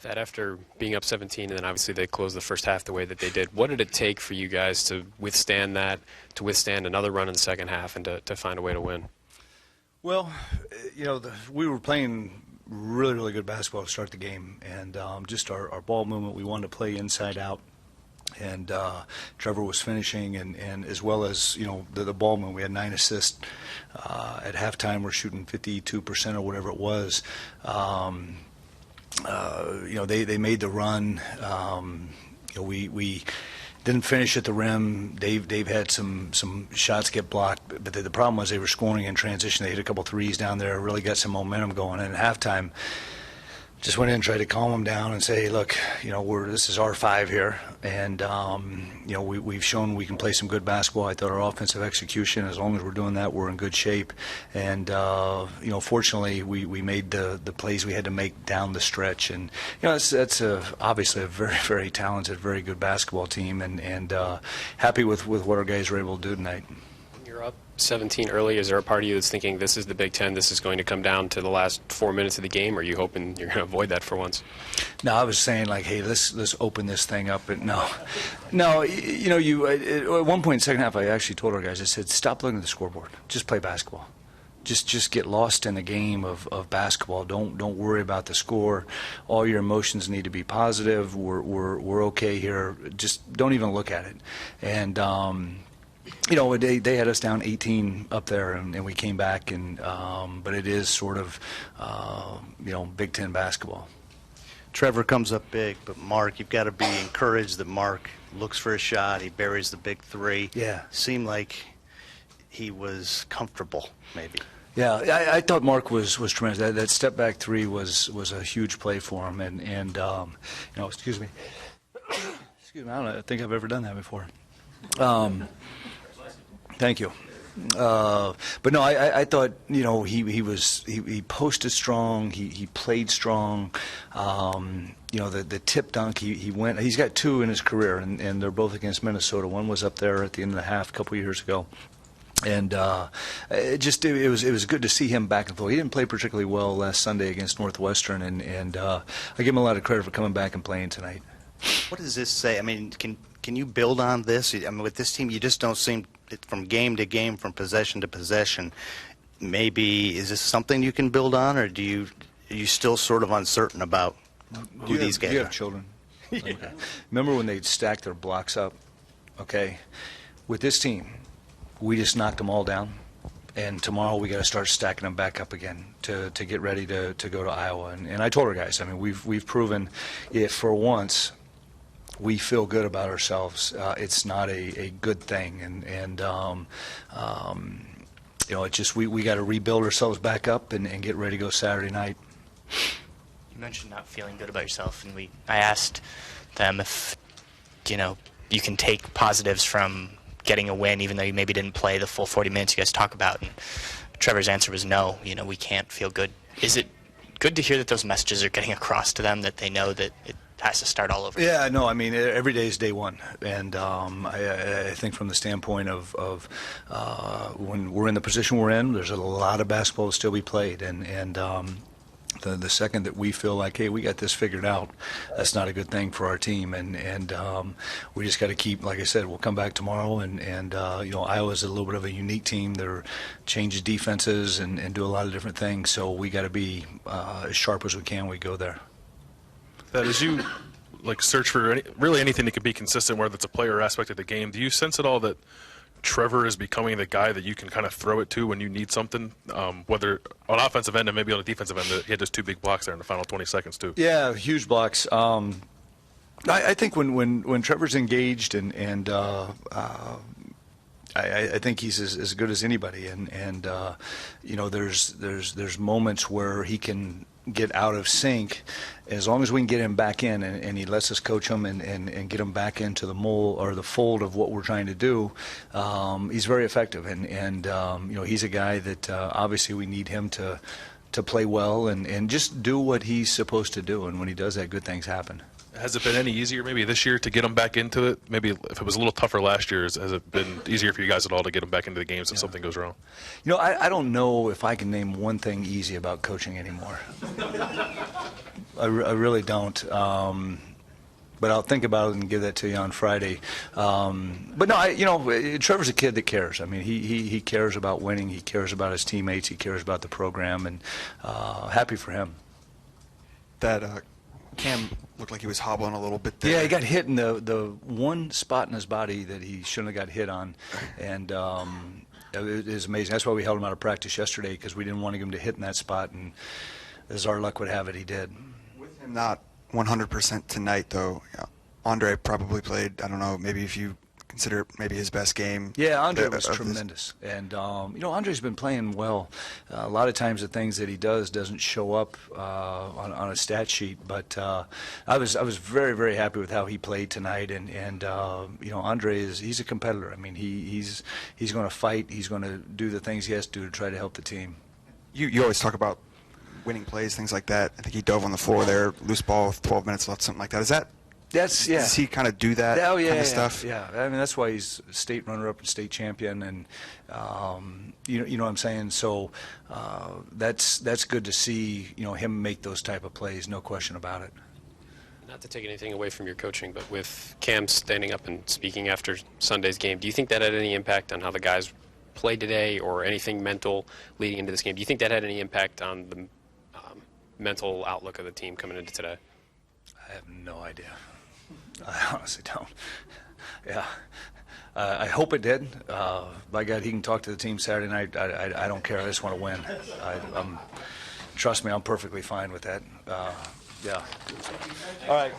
That after being up 17, and then obviously they closed the first half the way that they did, what did it take for you guys to withstand that, to withstand another run in the second half, and to find a way to win? Well, we were playing really, really good basketball to start the game, and just our ball movement, we wanted to play inside out. And Trevor was finishing, and as well as the ball movement, we had 9 assists at halftime. We're shooting 52% or whatever it was. They made the run. We didn't finish at the rim. Dave had some shots get blocked, but the problem was they were scoring in transition. They hit a couple threes down there, really got some momentum going. And at halftime, just went in and tried to calm them down and say, look, this is our 5 here, and we've shown we can play some good basketball. I thought our offensive execution, as long as we're doing that, we're in good shape. And fortunately, we made the plays we had to make down the stretch. And that's obviously a very, very talented, very good basketball team, and happy with what our guys were able to do tonight. You're up 17 early. Is there a part of you that's thinking this is the Big Ten, this is going to come down to the last 4 minutes of the game, or are you hoping you're going to avoid that for once? No, I was saying, hey, let's open this thing up. But no, at one point in the second half, I actually told our guys, I said, stop looking at the scoreboard, just play basketball. Just get lost in the game of basketball. Don't worry about the score. All your emotions need to be positive. We're okay here. Just don't even look at it. And they had us down 18 up there, and we came back. And but it is sort of Big Ten basketball. Trevor comes up big, but Mark, you've got to be encouraged that Mark looks for a shot. He buries the big 3. Yeah. Seemed like he was comfortable, maybe. Yeah, I thought Mark was tremendous. That step back 3 was a huge play for him, and excuse me, I don't think I've ever done that before. Thank you. But no, I thought he posted strong. He played strong. The tip dunk he went. He's got 2 in his career, and they're both against Minnesota. One was up there at the end of the half a couple years ago. And it was good to see him back and forth. He didn't play particularly well last Sunday against Northwestern, and I give him a lot of credit for coming back and playing tonight. What does this say? I mean, can you build on this? I mean, with this team, you just don't seem, from game to game, from possession to possession. Maybe is this something you can build on, or are you still sort of uncertain about who these guys are? You have children. Yeah. Okay. Remember when they stacked their blocks up? Okay, with this team, we just knocked them all down, and tomorrow we got to start stacking them back up again to get ready to go to Iowa. And I told our guys, I mean, we've proven if for once we feel good about ourselves, it's not a good thing, and it's just we got to rebuild ourselves back up and get ready to go Saturday night. You mentioned not feeling good about yourself, and I asked them if you can take positives from getting a win, even though you maybe didn't play the full 40 minutes you guys talk about. And Trevor's answer was no. We can't feel good. Is it good to hear that those messages are getting across to them, that they know that it has to start all over? Yeah, no, I mean, every day is day one. And I think from the standpoint of when we're in the position we're in, there's a lot of basketball to still be played. And the second that we feel like, hey, we got this figured out, that's not a good thing for our team. And we just got to keep, like I said, we'll come back tomorrow. And Iowa's a little bit of a unique team. They're changes defenses and do a lot of different things. So we got to be as sharp as we can when we go there. That as you search for really anything that could be consistent, whether it's a player aspect of the game, do you sense at all that Trevor is becoming the guy that you can kind of throw it to when you need something, whether on offensive end and maybe on the defensive end? He had those 2 big blocks there in the final 20 seconds too. Yeah, huge blocks. I think when Trevor's engaged and I think he's as good as anybody, and there's moments where he can get out of sync. As long as we can get him back in and he lets us coach him and get him back into the mold or the fold of what we're trying to do, he's very effective. And he's a guy that obviously we need him to play well and just do what he's supposed to do. And when he does that, good things happen. Has it been any easier maybe this year to get them back into it? Maybe if it was a little tougher last year, has it been easier for you guys at all to get them back into the games if something goes wrong? You know, I don't know if I can name one thing easy about coaching anymore. I really don't. But I'll think about it and give that to you on Friday. But no, Trevor's a kid that cares. I mean, he cares about winning. He cares about his teammates. He cares about the program, and happy for him. That Cam looked like he was hobbling a little bit there. Yeah, he got hit in the one spot in his body that he shouldn't have got hit on, and it is amazing. That's why we held him out of practice yesterday, because we didn't want him to hit in that spot, and as our luck would have it, he did. With him not 100% tonight, though, Andre probably played, I don't know, maybe if you consider maybe his best game. Yeah, Andre was tremendous. And, Andre's been playing well. A lot of times the things that he does doesn't show up on a stat sheet. But I was very, very happy with how he played tonight. And Andre he's a competitor. I mean, he's going to fight. He's going to do the things he has to do to try to help the team. You always talk about winning plays, things like that. I think he dove on the floor there, loose ball with 12 minutes left, something like that. Does he kind of do that kind of stuff? Yeah, I mean, that's why he's state runner-up and state champion, and you know what I'm saying. So that's good to see. Him make those type of plays, no question about it. Not to take anything away from your coaching, but with Cam standing up and speaking after Sunday's game, do you think that had any impact on how the guys played today, or anything mental leading into this game? Do you think that had any impact on the mental outlook of the team coming into today? I have no idea. I honestly don't. Yeah, I hope it did. By God, he can talk to the team Saturday night. I don't care. I just want to win. Trust me, I'm perfectly fine with that. Yeah. All right.